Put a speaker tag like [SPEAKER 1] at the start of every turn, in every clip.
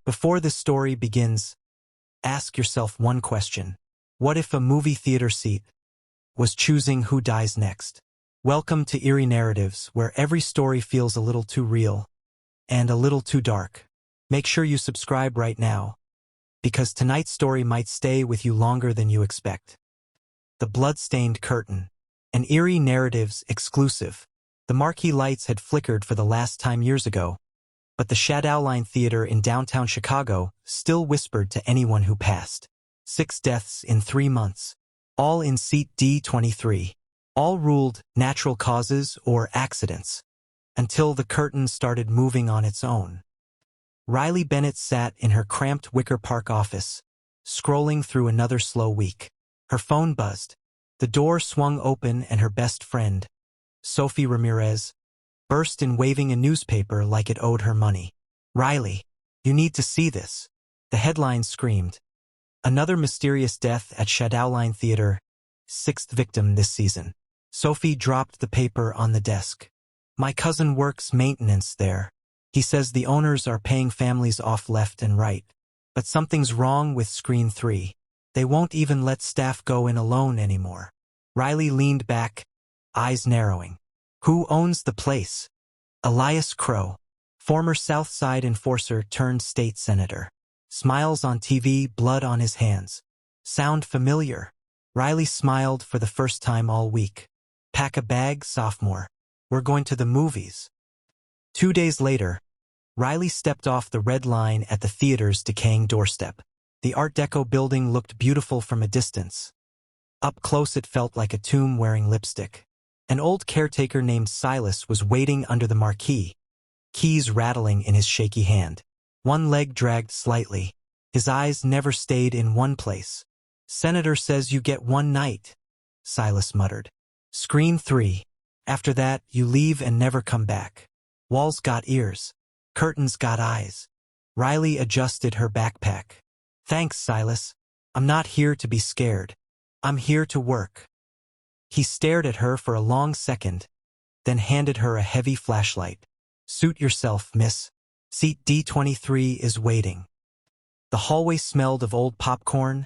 [SPEAKER 1] Before this story begins, ask yourself one question. What if a movie theater seat was choosing who dies next? Welcome to Eerie Narratives, where every story feels a little too real and a little too dark. Make sure you subscribe right now, because tonight's story might stay with you longer than you expect. The Bloodstained Curtain, an Eerie Narratives exclusive. The marquee lights had flickered for the last time years ago, but the Shadowline Theater in downtown Chicago still whispered to anyone who passed. 6 deaths in 3 months, all in seat D-23. All ruled natural causes or accidents, until the curtain started moving on its own. Riley Bennett sat in her cramped Wicker Park office, scrolling through another slow week. Her phone buzzed. The door swung open and her best friend, Sophie Ramirez, burst in waving a newspaper like it owed her money. "Riley, you need to see this." The headline screamed. "Another mysterious death at Shadowline Theater, 6th victim this season." Sophie dropped the paper on the desk. "My cousin works maintenance there. He says the owners are paying families off left and right. But something's wrong with Screen 3. They won't even let staff go in alone anymore." Riley leaned back, eyes narrowing. "Who owns the place?" Elias Crow, former South Side enforcer turned state senator. Smiles on TV, blood on his hands. Sound familiar? Riley smiled for the first time all week. "Pack a bag, sophomore. We're going to the movies." 2 days later, Riley stepped off the red line at the theater's decaying doorstep. The Art Deco building looked beautiful from a distance. Up close it felt like a tomb wearing lipstick. An old caretaker named Silas was waiting under the marquee, keys rattling in his shaky hand. One leg dragged slightly. His eyes never stayed in one place. "Senator says you get one night," Silas muttered. "Screen 3. After that, you leave and never come back. Walls got ears. Curtains got eyes." Riley adjusted her backpack. "Thanks, Silas. I'm not here to be scared. I'm here to work." He stared at her for a long second, then handed her a heavy flashlight. "Suit yourself, miss. Seat D-23 is waiting." The hallway smelled of old popcorn,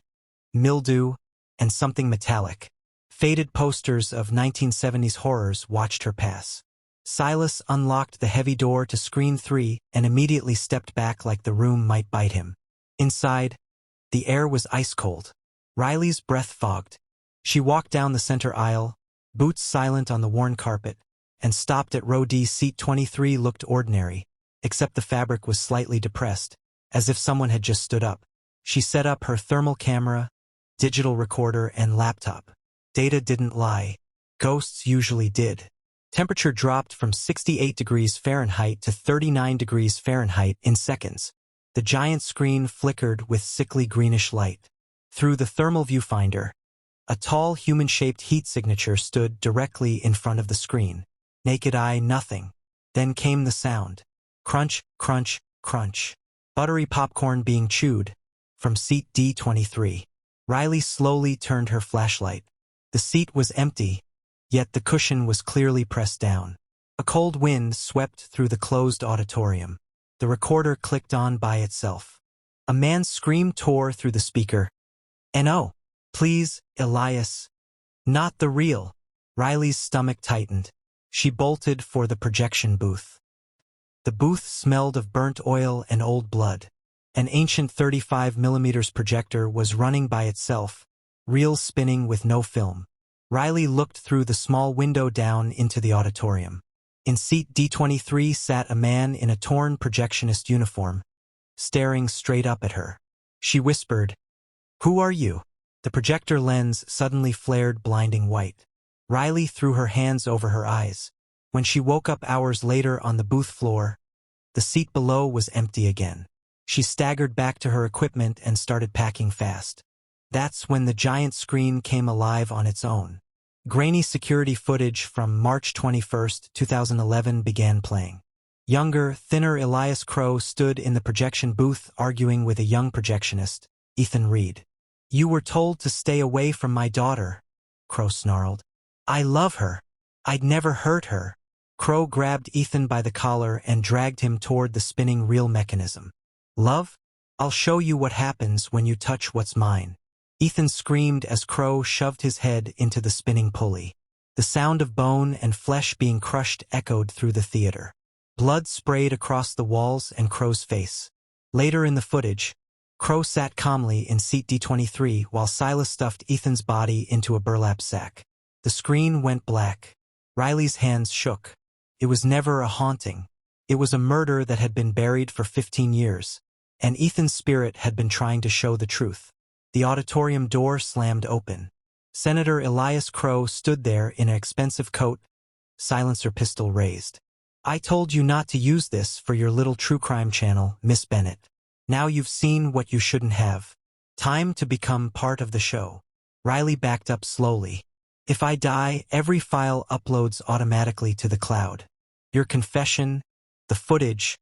[SPEAKER 1] mildew, and something metallic. Faded posters of 1970s horrors watched her pass. Silas unlocked the heavy door to Screen 3 and immediately stepped back like the room might bite him. Inside, the air was ice-cold. Riley's breath fogged. She walked down the center aisle, boots silent on the worn carpet, and stopped at row D. Seat 23 looked ordinary, except the fabric was slightly depressed, as if someone had just stood up. She set up her thermal camera, digital recorder, and laptop. Data didn't lie. Ghosts usually did. Temperature dropped from 68 degrees Fahrenheit to 39 degrees Fahrenheit in seconds. The giant screen flickered with sickly greenish light. Through the thermal viewfinder, a tall human-shaped heat signature stood directly in front of the screen. Naked eye, nothing. Then came the sound. Crunch, crunch, crunch. Buttery popcorn being chewed. From seat D-23. Riley slowly turned her flashlight. The seat was empty, yet the cushion was clearly pressed down. A cold wind swept through the closed auditorium. The recorder clicked on by itself. A man's scream tore through the speaker. "No, please, Elias. Not the real." Riley's stomach tightened. She bolted for the projection booth. The booth smelled of burnt oil and old blood. An ancient 35mm projector was running by itself, reels spinning with no film. Riley looked through the small window down into the auditorium. In seat D-23 sat a man in a torn projectionist uniform, staring straight up at her. She whispered, "Who are you?" The projector lens suddenly flared blinding white. Riley threw her hands over her eyes. When she woke up hours later on the booth floor, the seat below was empty again. She staggered back to her equipment and started packing fast. That's when the giant screen came alive on its own. Grainy security footage from March 21, 2011 began playing. Younger, thinner Elias Crow stood in the projection booth arguing with a young projectionist, Ethan Reed. "You were told to stay away from my daughter," Crow snarled. "I love her. I'd never hurt her." Crow grabbed Ethan by the collar and dragged him toward the spinning reel mechanism. "Love? I'll show you what happens when you touch what's mine. Ethan screamed as Crow shoved his head into the spinning pulley. The sound of bone and flesh being crushed echoed through the theater. Blood sprayed across the walls and Crow's face. Later in the footage, Crow sat calmly in seat D-23 while Silas stuffed Ethan's body into a burlap sack. The screen went black. Riley's hands shook. It was never a haunting. It was a murder that had been buried for 15 years, and Ethan's spirit had been trying to show the truth. The auditorium door slammed open. Senator Elias Crow stood there in an expensive coat, silencer pistol raised. I told you not to use this for your little true crime channel, Miss Bennett. Now you've seen what you shouldn't have. Time to become part of the show. Riley backed up slowly. If I die, every file uploads automatically to the cloud. Your confession, the footage,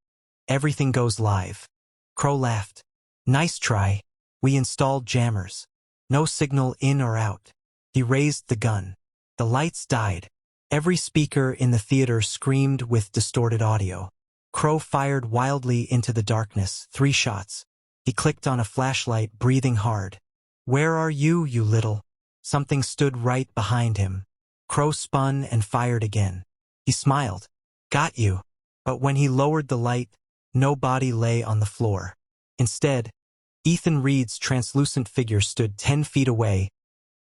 [SPEAKER 1] everything goes live. Crow laughed. Nice try. We installed jammers. No signal in or out. He raised the gun. The lights died. Every speaker in the theater screamed with distorted audio. Crow fired wildly into the darkness, 3 shots. He clicked on a flashlight, breathing hard. Where are you, you little? Something stood right behind him. Crow spun and fired again. He smiled. Got you. But when he lowered the light, no body lay on the floor. Instead, Ethan Reed's translucent figure stood 10 feet away,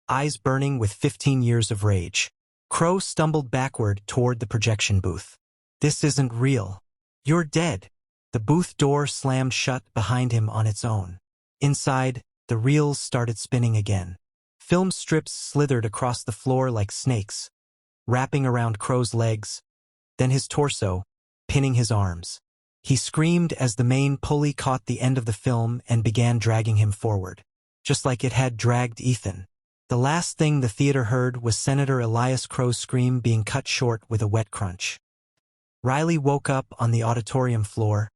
[SPEAKER 1] eyes burning with 15 years of rage. Crow stumbled backward toward the projection booth. This isn't real. You're dead. The booth door slammed shut behind him on its own. Inside, the reels started spinning again. Film strips slithered across the floor like snakes, wrapping around Crow's legs, then his torso, pinning his arms. He screamed as the main pulley caught the end of the film and began dragging him forward, just like it had dragged Ethan. The last thing the theater heard was Senator Elias Crow's scream being cut short with a wet crunch. Riley woke up on the auditorium floor,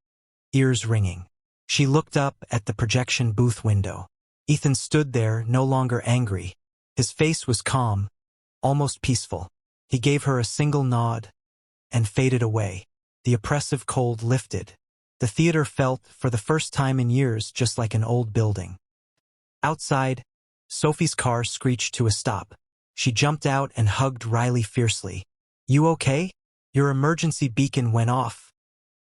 [SPEAKER 1] ears ringing. She looked up at the projection booth window. Ethan stood there, no longer angry. His face was calm, almost peaceful. He gave her a single nod and faded away. The oppressive cold lifted. The theater felt, for the first time in years, just like an old building. Outside, Sophie's car screeched to a stop. She jumped out and hugged Riley fiercely. You okay? Your emergency beacon went off.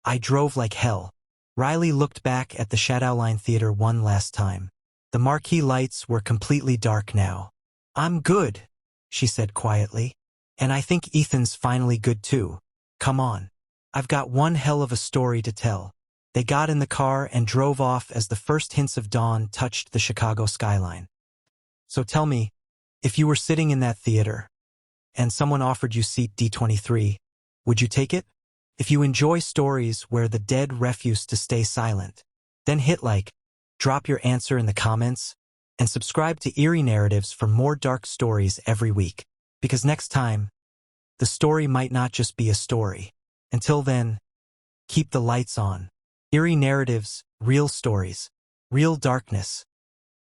[SPEAKER 1] I drove like hell. Riley looked back at the Shadowline Theater one last time. The marquee lights were completely dark now. I'm good, she said quietly. And I think Ethan's finally good too. Come on. I've got one hell of a story to tell. They got in the car and drove off as the first hints of dawn touched the Chicago skyline. So tell me, if you were sitting in that theater and someone offered you seat D-23, would you take it? If you enjoy stories where the dead refuse to stay silent, then hit like, drop your answer in the comments, and subscribe to Eerie Narratives for more dark stories every week. Because next time, the story might not just be a story. Until then, keep the lights on. Eerie Narratives, real stories, real darkness.